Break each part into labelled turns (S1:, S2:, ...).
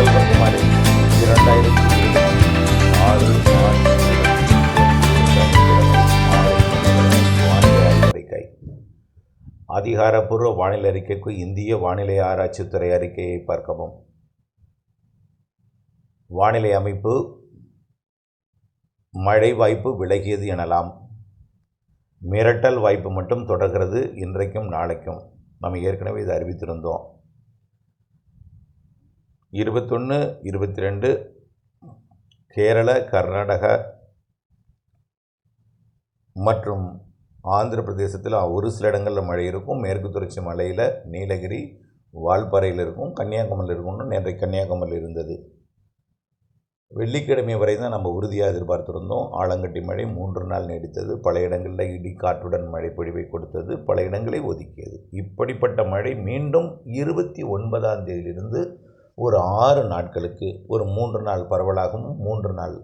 S1: நாள் மாலை 2026 அறிக்கை. அதிகாரப்பூர்வ வானிலை அறிக்கைக்கு இந்திய வானிலை ஆராய்ச்சித்துறை அறிக்கையை பார்க்கவும். வானிலை அமைப்பு மழை வாய்ப்பு விலகியது எனலாம். மிரட்டல் வாய்ப்பு மட்டும் தொடர்கிறது இன்றைக்கும் நாளைக்கும். நம்ம ஏற்கனவே இதை அறிவித்திருந்தோம். 21, 22 கேரள, கர்நாடகா மற்றும் ஆந்திர பிரதேசத்தில் ஒரு சில இடங்களில் மழை இருக்கும். மேற்கு தொடர்ச்சி மலையில் நீலகிரி, வால்பாறையில் இருக்கும். கன்னியாகுமரியில் இருக்கும்னு நேற்றைக்கு கன்னியாகுமரியில் இருந்தது. வெள்ளிக்கிழமை வரை தான் நம்ம உறுதியாக எதிர்பார்த்திருந்தோம். ஆலங்கட்டி மழை 3 நாள் நீடித்தது. பல இடங்களில் இடி காற்றுடன் மழை பொழிவை கொடுத்தது, பல இடங்களை ஒதுக்கியது. இப்படிப்பட்ட மழை மீண்டும் 29ஆம் தேதியிலிருந்து ஒரு 6 நாட்களுக்கு ஒரு 3 நாள் பரவலாகவும் 3 நாள்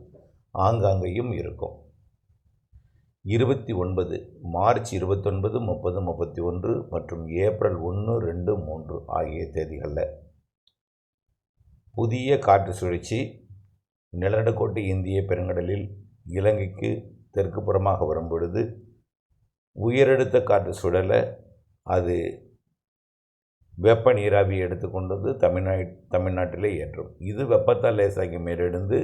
S1: ஆங்காங்கேயும் இருக்கும். 29 மார்ச் 29, 30, 31 மற்றும் ஏப்ரல் 1, 2, 3 ஆகிய தேதிகளில் புதிய காற்று சுழற்சி நிலநடுக்கோட்டு இந்திய பெருங்கடலில் இலங்கைக்கு தெற்கு புறமாக வரும் பொழுது உயரழுத்த காற்று சுழலை அது வெப்ப நீராவி எடுத்துக்கொண்டது தமிழ்நாட்டிலே ஏற்றும். இது வெப்பத்தால் லேசாகி மேலெழுந்து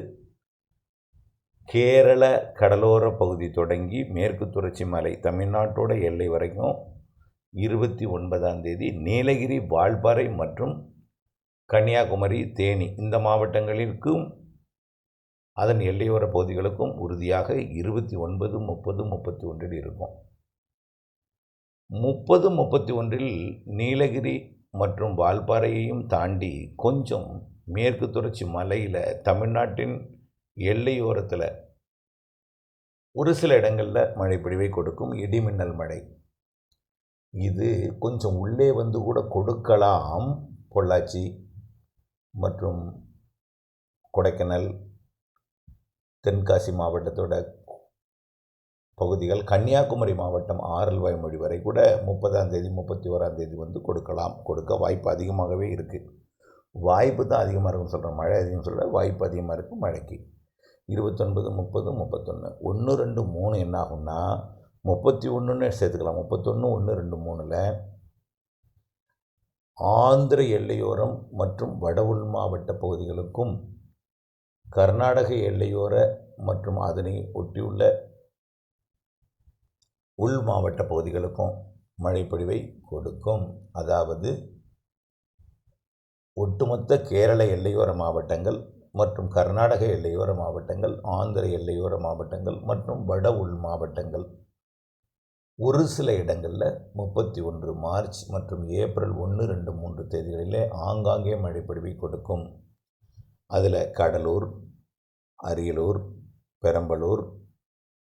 S1: கேரள கடலோர பகுதி தொடங்கி மேற்கு தொடர்ச்சி மலை தமிழ்நாட்டோட எல்லை வரைக்கும் 29ஆம் தேதி நீலகிரி, வால்பாறை மற்றும் கன்னியாகுமரி, தேனி இந்த மாவட்டங்களிற்கும் அதன் எல்லையோர பகுதிகளுக்கும் உறுதியாக 29, 30, 31 இருக்கும். 30, 31 நீலகிரி மற்றும் வால்பாறையையும் தாண்டி கொஞ்சம் மேற்கு தொடர்ச்சி மலையில் தமிழ்நாட்டின் எல்லையோரத்தில் ஒரு சில இடங்களில் மழை பொழிவை கொடுக்கும். இடிமின்னல் மழை இது கொஞ்சம் உள்ளே வந்து கூட கொடுக்கலாம். பொள்ளாச்சி மற்றும் கொடைக்கானல், தென்காசி மாவட்டத்தோட பகுதிகள், கன்னியாகுமரி மாவட்டம் ஆரல்வாய் மொழி வரை கூட 30ஆம் தேதி 31ஆம் தேதி வந்து கொடுக்க வாய்ப்பு அதிகமாகவே இருக்குது. வாய்ப்பு தான் அதிகமாக இருக்குன்னு சொல்கிறேன், மழை அதிகம் சொல்கிற வாய்ப்பு அதிகமாக இருக்குது மழைக்கு. 29, 30, 31 1, 2, 3 என்ன ஆகும்னா 31ன்னு சேர்த்துக்கலாம். 31, 1, 2, 3ல் ஆந்திர எல்லையோரம் மற்றும் வட உள் மாவட்ட பகுதிகளுக்கும் கர்நாடக எல்லையோர மற்றும் அதனை ஒட்டியுள்ள உள் மாவட்ட பகுதிகளுக்கும் மழைப்பொழிவை கொடுக்கும். அதாவது ஒட்டுமொத்த கேரள எல்லையோர மாவட்டங்கள் மற்றும் கர்நாடக எல்லையோர மாவட்டங்கள், ஆந்திர எல்லையோர மாவட்டங்கள் மற்றும் வட உள் மாவட்டங்கள் ஒரு சில இடங்களில் 31 மார்ச் மற்றும் ஏப்ரல் 1, 2, 3 தேதிகளிலே ஆங்காங்கே மழைப்பொழிவை கொடுக்கும். அதில் கடலூர், அரியலூர், பெரம்பலூர்,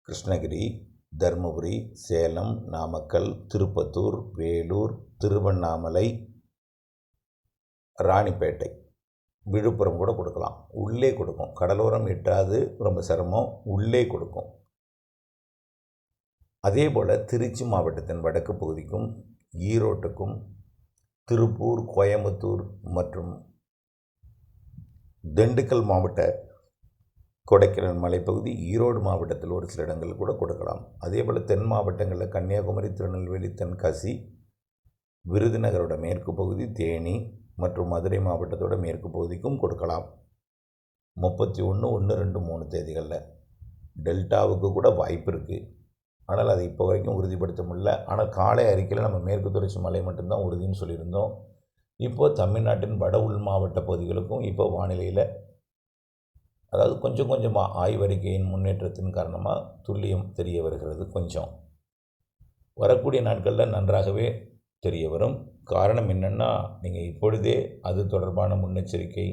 S1: கிருஷ்ணகிரி, தருமபுரி, சேலம், நாமக்கல், திருப்பத்தூர், வேலூர், திருவண்ணாமலை, ராணிப்பேட்டை, விழுப்புரம் கூட கொடுக்கலாம். உள்ளே கொடுக்கும். கடலோரம் எட்டாது, ரொம்ப சிரமம், உள்ளே கொடுக்கும். அதே போல் திருச்சி மாவட்டத்தின் வடக்கு பகுதிக்கும், ஈரோட்டுக்கும், திருப்பூர், கோயம்புத்தூர் மற்றும் திண்டுக்கல் மாவட்ட கொடைக்கானல் மலைப்பகுதி, ஈரோடு மாவட்டத்தில் ஒரு சில இடங்கள் கூட கொடுக்கலாம். அதே போல் தென் மாவட்டங்களில் கன்னியாகுமரி, திருநெல்வேலி, தென்காசி, விருதுநகரோட மேற்கு பகுதி, தேனி மற்றும் மதுரை மாவட்டத்தோட மேற்கு பகுதிக்கும் கொடுக்கலாம். 31, 1, 2, 3 தேதிகளில் டெல்டாவுக்கு கூட வாய்ப்பு இருக்குது. ஆனால் அது இப்போ வரைக்கும் உறுதிப்படுத்த முடியல. ஆனால் காலை அறிக்கையில் நம்ம மேற்கு தொடர்ச்சி மலை மட்டும்தான் உறுதின்னு சொல்லியிருந்தோம். இப்போது தமிழ்நாட்டின் வட உள் மாவட்ட பகுதிகளுக்கும் இப்போ வானிலையில் அதாவது கொஞ்சம் கொஞ்சமாக ஆய்வறிக்கையின் முன்னேற்றத்தின் காரணமாக துல்லியம் தெரிய வருகிறது. கொஞ்சம் வரக்கூடிய நாட்களில் நன்றாகவே தெரிய வரும். காரணம் என்னென்னா, நீங்கள் இப்பொழுதே அது தொடர்பான முன்னெச்சரிக்கை,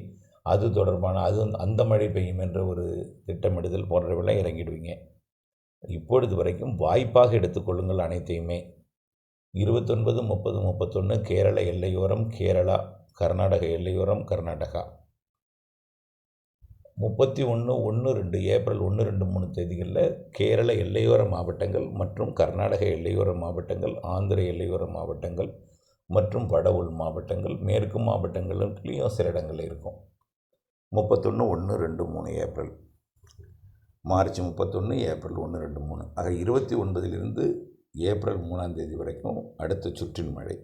S1: அது தொடர்பான அந்த மழை பெய்யும் என்ற ஒரு திட்டமிடுதல் போன்றவெல்லாம் இறங்கிடுவீங்க. இப்பொழுது வரைக்கும் வாய்ப்பாக எடுத்துக்கொள்ளுங்கள் அனைத்தையுமே. 29, 30, 31 கேரள எல்லையோரம் கேரளா, கர்நாடக எல்லையோரம் கர்நாடகா. 31, 1, 2 ஏப்ரல் 1, 2, 3 தேதிகளில் கேரள எல்லையோர மாவட்டங்கள் மற்றும் கர்நாடக எல்லையோர மாவட்டங்கள், ஆந்திர எல்லையோர மாவட்டங்கள் மற்றும் வட உள் மாவட்டங்கள், மேற்கு மாவட்டங்கள்லையும் சில இடங்கள் இருக்கும். 31 1 2 3 ஏப்ரல், மார்ச் 31 ஏப்ரல் 1 2 3 ஆக 29 ஏப்ரல் 3ஆம் தேதி வரைக்கும் அடுத்த சுற்றின் மழை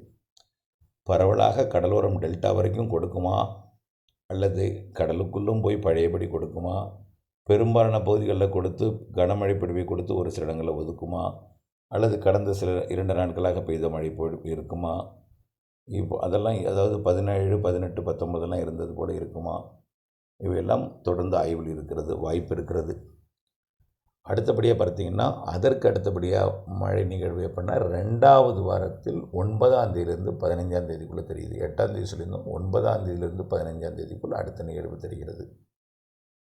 S1: பரவலாக கடலோரம் டெல்டா வரைக்கும் கொடுக்குமா, அல்லது கடலுக்குள்ளும் போய் பழையபடி கொடுக்குமா, பெரும்பாலான பகுதிகளில் கொடுத்து கனமழை பொழிவை கொடுத்து ஒரு சில இடங்களில் ஒதுக்குமா, அல்லது கடந்த சில 2 நாட்களாக பெய்த மழை இருக்குமா, இப்போ அதெல்லாம் அதாவது 17 18 19 இருந்தது போல இருக்குமா, இவையெல்லாம் தொடர்ந்து ஆய்வில் இருக்கிறது, வாய்ப்பு இருக்கிறது. அடுத்தபடியாக பார்த்தீங்கன்னா அதற்கு அடுத்தபடியாக மழை நிகழ்வு எப்படின்னா 2வது வாரத்தில் 9ஆம் தேதியிலிருந்து 15ஆம் தேதிக்குள்ளே தெரியுது. 8ஆம் தேதி சொல்லியிருந்தோம், 9ஆம் தேதியிலிருந்து 15ஆம் தேதிக்குள்ளே அடுத்த நிகழ்வு தெரிகிறது.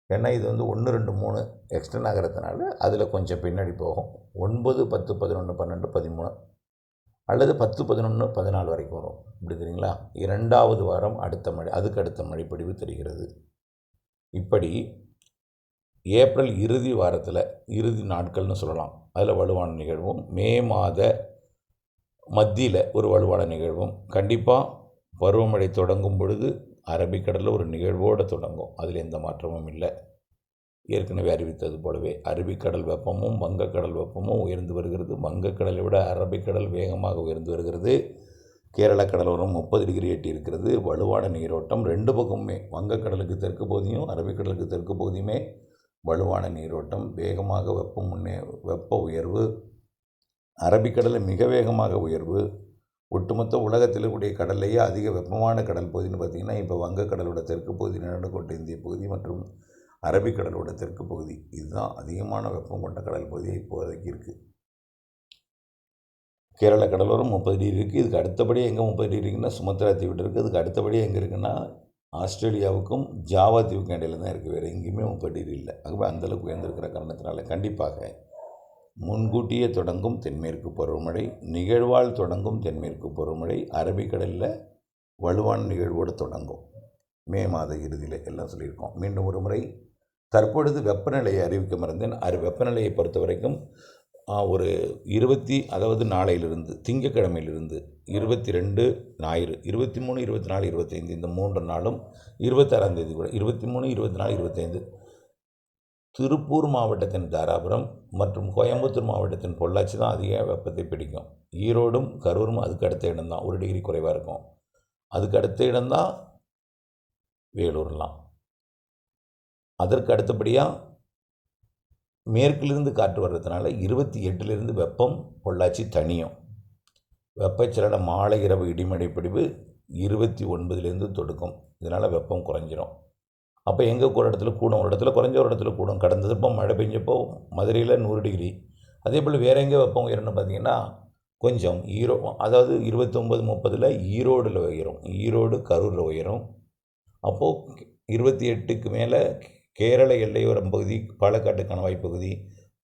S1: ஏன்னா இது 1 2 3 எக்ஸ்டெண்ட் ஆகிறதுனால அதில் கொஞ்சம் பின்னாடி போகும். 9 10 11 12 13 அல்லது 10 11 14 வரைக்கும் வரும். இப்படி தெரியுங்களா? 2வது வாரம் அடுத்த மழை, அதுக்கு அடுத்த மழைப்பொழிவு தெரிகிறது. இப்படி ஏப்ரல் இறுதி வாரத்தில் இறுதி நாட்கள்னு சொல்லலாம், அதில் வலுவான நிகழ்வும், மே மாத மத்தியில் ஒரு வலுவான நிகழ்வும், கண்டிப்பாக பருவமழை தொடங்கும் பொழுது அரபிக்கடலில் ஒரு நிகழ்வோடு தொடங்கும். அதில் எந்த மாற்றமும் இல்லை. ஏற்கனவே அறிவித்தது போலவே அரபிக்கடல் வெப்பமும் வங்கக்கடல் வெப்பமும் உயர்ந்து வருகிறது. வங்கக்கடலை விட அரபிக்கடல் வேகமாக உயர்ந்து வருகிறது. கேரள கடலோரம் 30 டிகிரி எட்டி இருக்கிறது. வலுவான நீரோட்டம் 2 பக்கமுமே, வங்கக்கடலுக்கு தெற்கு பகுதியும் அரபிக்கடலுக்கு தெற்கு பகுதியுமே வலுவான நீரோட்டம், வேகமாக வெப்ப உயர்வு, அரபிக்கடலில் மிக வேகமாக உயர்வு. ஒட்டுமொத்த உலகத்தில் கூடிய கடல்லையே அதிக வெப்பமான கடல் பகுதின்னு பார்த்திங்கன்னா இப்போ வங்கக்கடலோட தெற்கு பகுதி, நடுக்கோட்டை இந்திய பகுதி மற்றும் அரபிக்கடலோட தெற்கு பகுதி, இதுதான் அதிகமான வெப்பம் கொண்ட கடல் பகுதியாக இப்போதைக்கு இருக்குது. கேரள கடலோரம் 30 டிகிரி இருக்குது. இதுக்கு அடுத்தபடியாக எங்கே 30 டிகிரி இருக்குன்னா சுமத்ரா தீவு இருக்குது. அதுக்கு அடுத்தபடியாக எங்கே இருக்குன்னா ஆஸ்திரேலியாவுக்கும் ஜாவா தீவுக்கும் இடையில தான் இருக்குது. வேறு எங்கேயுமே 30 டிகிரி இல்லை. ஆகவே அந்தளவுக்கு உயர்ந்திருக்கிற காரணத்தினால கண்டிப்பாக முன்கூட்டியே தொடங்கும் தென்மேற்கு பருவமழை, நிகழ்வால் தொடங்கும் தென்மேற்கு பருவமழை அரபிக்கடலில் வலுவான நிகழ்வோடு தொடங்கும். மே மாத இறுதியில் எல்லாம் சொல்லியிருக்கோம். மீண்டும் ஒரு முறை தற்பொழுது வெப்பநிலையை அறிவிக்க மறந்தேன். வெப்பநிலையை பொறுத்த வரைக்கும் ஒரு அதாவது நாளையிலிருந்து திங்கட்கிழமையிலிருந்து 22 ஞாயிறு, 23 24 25 இந்த 3 நாளும் 26ஆம் தேதி கூட 23 24 25 திருப்பூர் மாவட்டத்தின் தாராபுரம் மற்றும் கோயம்புத்தூர் மாவட்டத்தின் பொள்ளாச்சி தான் அதிக வெப்பத்தை பிடிக்கும். ஈரோடும் கரூரும் அதுக்கு அடுத்த இடம்தான், 1 டிகிரி குறைவாக இருக்கும். அதுக்கு அடுத்த இடம்தான் வேலூர்லாம். அதற்கு அடுத்தபடியாக மேற்கிலிருந்து காற்று வர்றதுனால 28லிருந்து வெப்பம் பொள்ளாச்சி தனியும். வெப்பச்சலன மாலை இரவு இடிமடை பிடிவு 29லேருந்து தொடுக்கும். இதனால் வெப்பம் குறைஞ்சிரும். அப்போ எங்கே ஒரு இடத்துல கூடும், ஒரு இடத்துல குறைஞ்ச, ஒரு இடத்துல கூடும். கடந்தது இப்போ மழை பெஞ்சப்போ மதுரையில் 100 டிகிரி. அதே போல் வேறு எங்கே வெப்பம் உயரம்னு பார்த்திங்கன்னா கொஞ்சம் அதாவது 29 30 ஈரோடில் உயரும், ஈரோடு கரூரில் உயரும். அப்போது 28க்கு மேலே கேரள எல்லையோரம் பகுதி, பாலக்காட்டு கணவாய் பகுதி,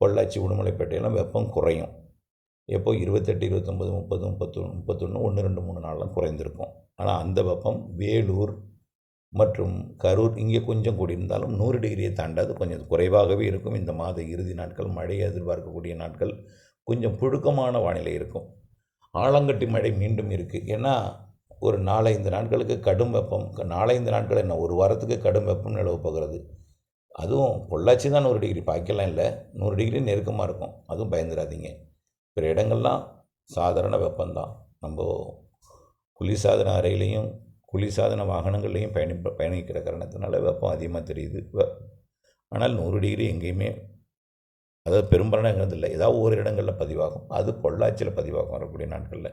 S1: பொள்ளாச்சி உடுமலைப்பேட்டையெல்லாம் வெப்பம் குறையும். எப்போ 28 29 30 31 1 2 3 நாள்லாம் குறைந்திருக்கும். ஆனால் அந்த வெப்பம் வேலூர் மற்றும் கரூர் இங்கே கொஞ்சம் கூடியிருந்தாலும் 100 டிகிரியை தாண்டாது, கொஞ்சம் குறைவாகவே இருக்கும். இந்த மாத இறுதி நாட்கள் மழையை எதிர்பார்க்கக்கூடிய நாட்கள், கொஞ்சம் புழுக்கமான வானிலை இருக்கும். ஆலங்கட்டி மழை மீண்டும் இருக்குது. ஏன்னா ஒரு 4-5 நாட்களுக்கு கடும் வெப்பம், 4-5 நாட்கள் என்ன ஒரு வாரத்துக்கு கடும் வெப்பம் நிலவ போகிறது. அதுவும் பொள்ளாச்சி தான் 100 டிகிரி, பாய்க்கலாம் இல்லை, 100 டிகிரி நெருக்கமாக இருக்கும். அதுவும் பயந்துடாதீங்க. பிற இடங்கள்லாம் சாதாரண வெப்பம்தான். நம்ம குளிர்சாதன அறையிலையும் குளிர்சாதன வாகனங்கள்லையும் பயணிக்கிற காரணத்தினால வெப்பம் அதிகமாக தெரியுது. ஆனால் 100 டிகிரி எங்கேயுமே, அதாவது பெரும்பாலான இடங்கள் இல்லை, ஏதாவது ஒரு இடங்களில் பதிவாகும். அது பொள்ளாச்சியில் பதிவாகும் வரக்கூடிய நாட்களில்.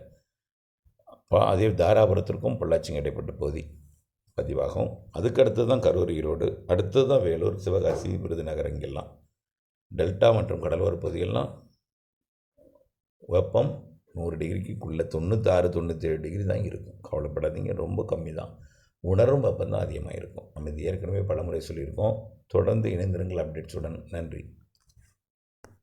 S1: அதே தாராபுரத்திற்கும் பொள்ளாச்சிக்கும் இடைப்பட்ட பகுதி பதிவாகும். அதுக்கு அடுத்தது தான் கரூர் ஈரோடு, அடுத்தது தான் வேலூர் சிவகாசி விருதுநகர். இங்கெல்லாம் டெல்டா மற்றும் கடலோர பகுதிகள்லாம் வெப்பம் 100 டிகிரிக்குள்ளே 96 97 டிகிரி தான் இருக்கும். கவலைப்படாதீங்க, ரொம்ப கம்மி தான். உணரும் வெப்பம் தான் அதிகமாக இருக்கும். நம்ம இது ஏற்கனவே பல முறை சொல்லியிருக்கோம். தொடர்ந்து இணைந்திருங்கள் அப்டேட்ஸுடன். நன்றி.